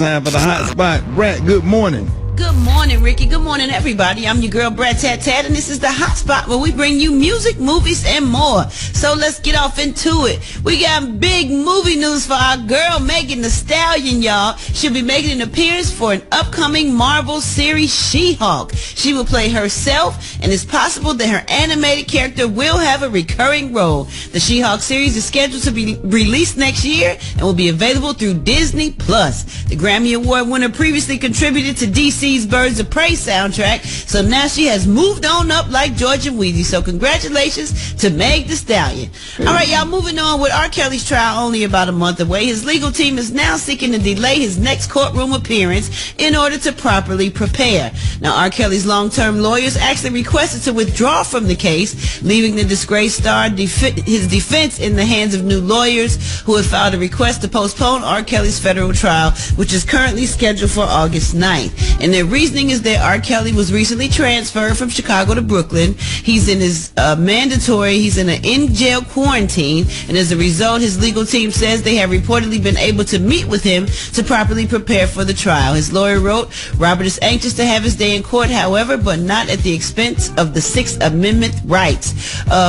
time for the hot spot. Brat, good morning. Good morning, Ricky. Good morning, everybody. I'm your girl, Brad Tat Tat, and this is the Hot Spot where we bring you music, movies, and more. So let's get off into it. We got big movie news for our girl, Megan Thee Stallion, y'all. She'll be making an appearance for an upcoming Marvel series, She-Hulk. She will play herself, and it's possible that her animated character will have a recurring role. The She-Hulk series is scheduled to be released next year and will be available through Disney+. The Grammy Award winner previously contributed to DC's Birds of Prey soundtrack, so now she has moved on up like George and Wheezy. So congratulations to Meg Thee Stallion. All right, y'all, moving on with R. Kelly's trial only about a month away. His legal team is now seeking to delay his next courtroom appearance in order to properly prepare. Now, R. Kelly's long-term lawyers actually requested to withdraw from the case, leaving the disgraced star his defense in the hands of new lawyers who have filed a request to postpone R. Kelly's federal trial, which is currently scheduled for August 9th. And their reasoning is that R. Kelly was recently transferred from Chicago to Brooklyn. He's in his he's in an in-jail quarantine, and as a result, his legal team says they have reportedly been able to meet with him to properly prepare for the trial. His lawyer wrote, Robert is anxious to have his day in court, however, but not at the expense of the Sixth Amendment rights.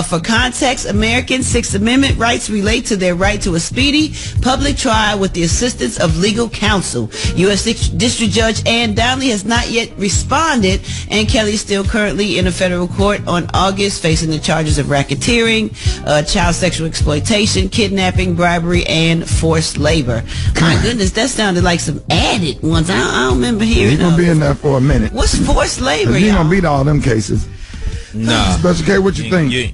For context, American Sixth Amendment rights relate to their right to a speedy public trial with the assistance of legal counsel. U.S. District Judge Ann Donnelly has not yet responded, and Kelly is still currently in a federal court on August facing the charges of racketeering, child sexual exploitation, kidnapping, bribery, and forced labor. My goodness, that sounded like some added ones. I don't remember hearing He's going to be in there for a minute. What's forced labor, He's y'all? going to beat all them cases. Nah. Special K, what you think?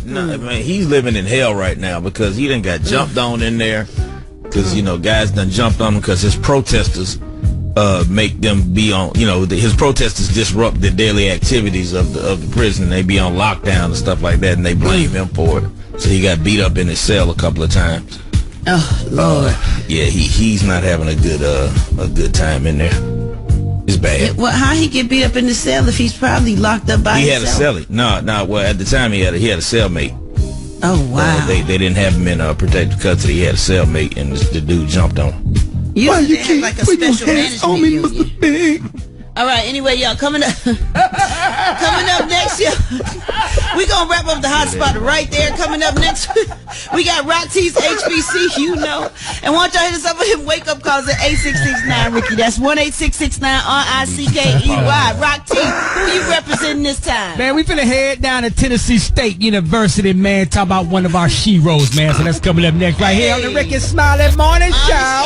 No, man, he's living in hell right now because he done got jumped on in there because, guys done jumped on him because his protesters make them be on, his protesters disrupt the daily activities of the prison. They be on lockdown and stuff like that, and they blame him for it. So he got beat up in his cell a couple of times. Oh, Lord. Yeah, he's not having a good time in there. It's bad. Well, how he get beat up in the cell if he's probably locked up by himself? He had a cellie. No. Well, at the time he had a cellmate. Oh, wow. They didn't have him in protective custody. He had a cellmate, and the dude jumped on him. You have like a special management union. All right, anyway, y'all, coming up next, y'all, we gonna wrap up the hot spot right there. Coming up next, we got Rock T's HBC, and why don't y'all hit us up with him wake up calls at 8669 Ricky. That's 1-866-9 RICKEY. Rock T, who you representing this time? Man, we finna head down to Tennessee State University, man. Talk about one of our sheroes, man. So that's coming up next right here on the Rickey Smiley Morning Show.